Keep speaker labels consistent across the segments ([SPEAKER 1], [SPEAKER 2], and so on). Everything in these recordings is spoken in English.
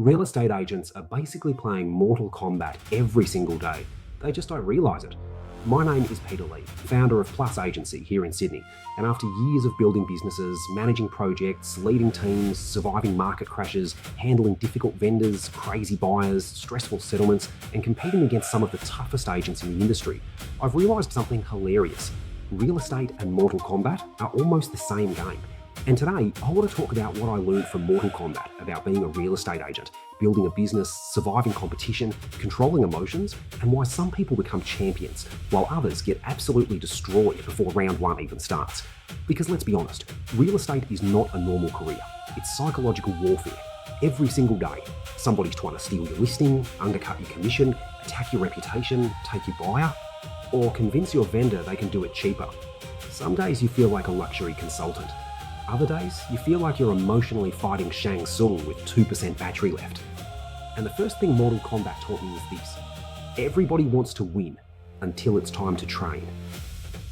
[SPEAKER 1] Real estate agents are basically playing Mortal Kombat every single day. They just don't realise it. My name is Peter Lee, founder of Plus Agency here in Sydney, and after years of building businesses, managing projects, leading teams, surviving market crashes, handling difficult vendors, crazy buyers, stressful settlements, and competing against some of the toughest agents in the industry, I've realised something hilarious. Real estate and Mortal Kombat are almost the same game. And today, I want to talk about what I learned from Mortal Kombat about being a real estate agent, building a business, surviving competition, controlling emotions, and why some people become champions, while others get absolutely destroyed before round one even starts. Because let's be honest, real estate is not a normal career. It's psychological warfare. Every single day, somebody's trying to steal your listing, undercut your commission, attack your reputation, take your buyer, or convince your vendor they can do it cheaper. Some days you feel like a luxury consultant. Other days, you feel like you're emotionally fighting Shang Tsung with 2% battery left. And the first thing Mortal Kombat taught me is this. Everybody wants to win until it's time to train.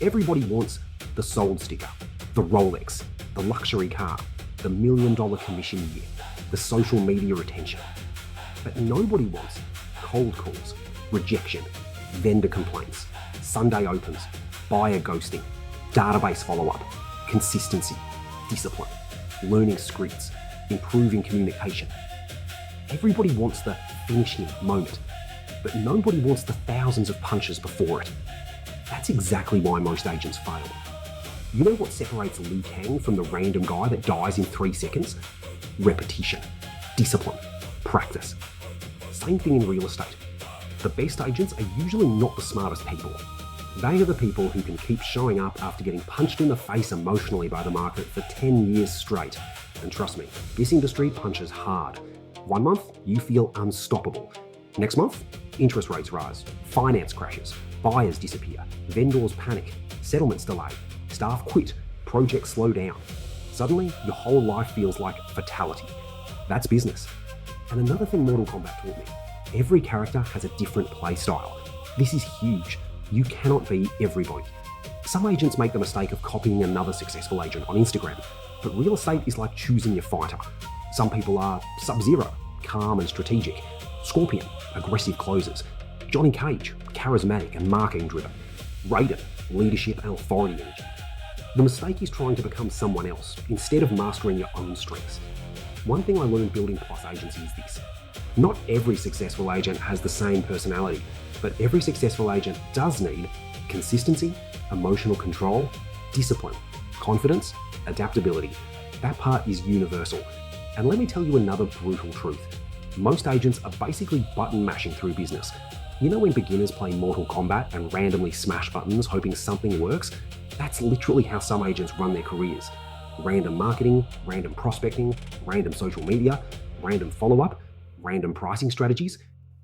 [SPEAKER 1] Everybody wants the sold sticker, the Rolex, the luxury car, the $1 million commission year, the social media attention. But nobody wants cold calls, rejection, vendor complaints, Sunday opens, buyer ghosting, database follow-up, consistency, discipline, learning scripts, improving communication. Everybody wants the finishing moment, but nobody wants the thousands of punches before it. That's exactly why most agents fail. You know what separates Liu Kang from the random guy that dies in 3 seconds? Repetition, discipline, practice. Same thing in real estate. The best agents are usually not the smartest people. They are the people who can keep showing up after getting punched in the face emotionally by the market for 10 years straight. And trust me, this industry punches hard. 1 month, you feel unstoppable. Next month, interest rates rise, finance crashes, buyers disappear, vendors panic, settlements delay, staff quit, projects slow down. Suddenly, your whole life feels like fatality. That's business. And another thing Mortal Kombat taught me, every character has a different play style. This is huge. You cannot be everybody. Some agents make the mistake of copying another successful agent on Instagram, but real estate is like choosing your fighter. Some people are Sub-Zero, calm and strategic, Scorpion, aggressive closers, Johnny Cage, charismatic and marketing driven, Raiden, leadership and authority energy. The mistake is trying to become someone else instead of mastering your own strengths. One thing I learned building Plus Agency is this. Not every successful agent has the same personality, but every successful agent does need consistency, emotional control, discipline, confidence, adaptability. That part is universal. And let me tell you another brutal truth. Most agents are basically button mashing through business. You know when beginners play Mortal Kombat and randomly smash buttons hoping something works? That's literally how some agents run their careers. Random marketing, random prospecting, random social media, random follow-up, random pricing strategies,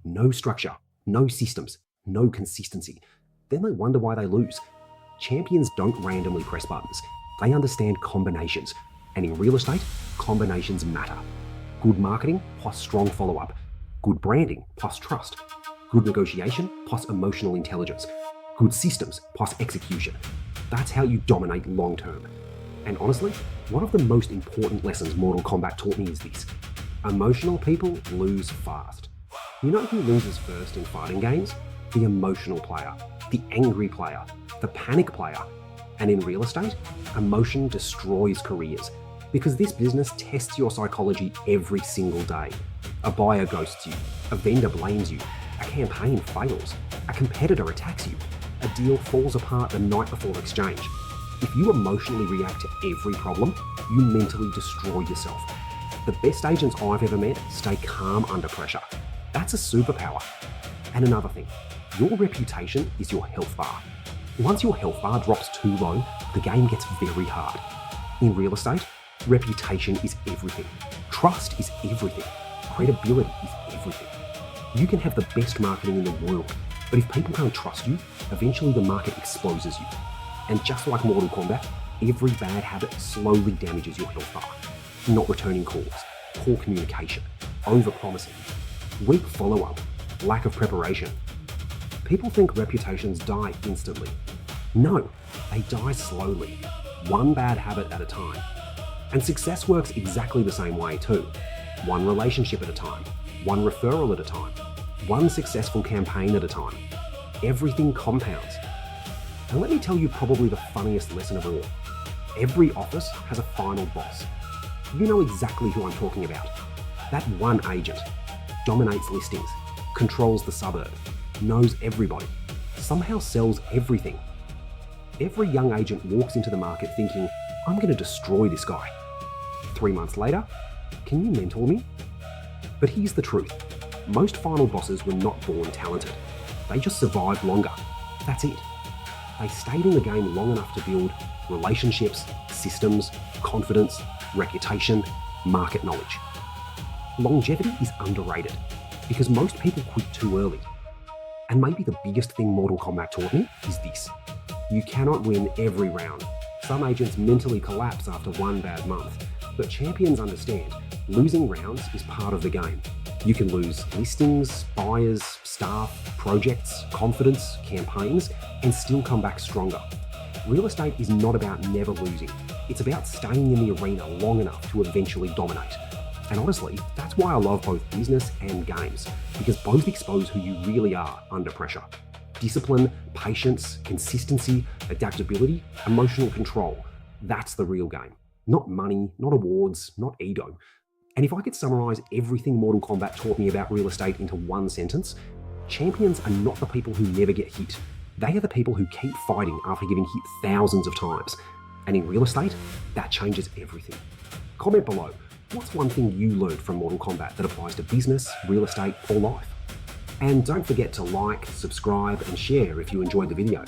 [SPEAKER 1] no structure, no systems, no consistency. Then they wonder why they lose. Champions don't randomly press buttons. They understand combinations. And in real estate, combinations matter. Good marketing plus strong follow-up. Good branding plus trust. Good negotiation plus emotional intelligence. Good systems plus execution. That's how you dominate long-term. And honestly, one of the most important lessons Mortal Kombat taught me is this. Emotional people lose fast. You know who loses first in fighting games? The emotional player, the angry player, the panic player. And in real estate, emotion destroys careers because this business tests your psychology every single day. A buyer ghosts you, a vendor blames you, a campaign fails, a competitor attacks you, a deal falls apart the night before exchange. If you emotionally react to every problem, you mentally destroy yourself. The best agents I've ever met stay calm under pressure. That's a superpower. And another thing, your reputation is your health bar. Once your health bar drops too low, the game gets very hard. In real estate, reputation is everything. Trust is everything. Credibility is everything. You can have the best marketing in the world, but if people can't trust you, eventually the market exposes you. And just like Mortal Kombat, every bad habit slowly damages your health bar. Not returning calls, poor communication, over-promising, weak follow-up, lack of preparation. People think reputations die instantly. No, they die slowly, one bad habit at a time. And success works exactly the same way too. one relationship at a time, one referral at a time, one successful campaign at a time. Everything compounds. And let me tell you probably the funniest lesson of all. Every office has a final boss. You know exactly who I'm talking about. That one agent dominates listings, controls the suburb, knows everybody, somehow sells everything. Every young agent walks into the market thinking, I'm going to destroy this guy. 3 months later, can you mentor me? But here's the truth. Most final bosses were not born talented. They just survived longer. That's it. They stayed in the game long enough to build relationships, systems, confidence, reputation, market knowledge. Longevity is underrated because most people quit too early. And maybe the biggest thing Mortal Kombat taught me is this. You cannot win every round. Some agents mentally collapse after one bad month, but champions understand losing rounds is part of the game. You can lose listings, buyers, staff, projects, confidence, campaigns, and still come back stronger. Real estate is not about never losing. It's about staying in the arena long enough to eventually dominate. And honestly, that's why I love both business and games, because both expose who you really are under pressure. Discipline, patience, consistency, adaptability, emotional control. That's the real game. Not money, not awards, not ego. And if I could summarize everything Mortal Kombat taught me about real estate into one sentence, champions are not the people who never get hit. They are the people who keep fighting after getting hit thousands of times. And in real estate, that changes everything. Comment below, what's one thing you learned from Mortal Kombat that applies to business, real estate, or life? And don't forget to like, subscribe, and share if you enjoyed the video.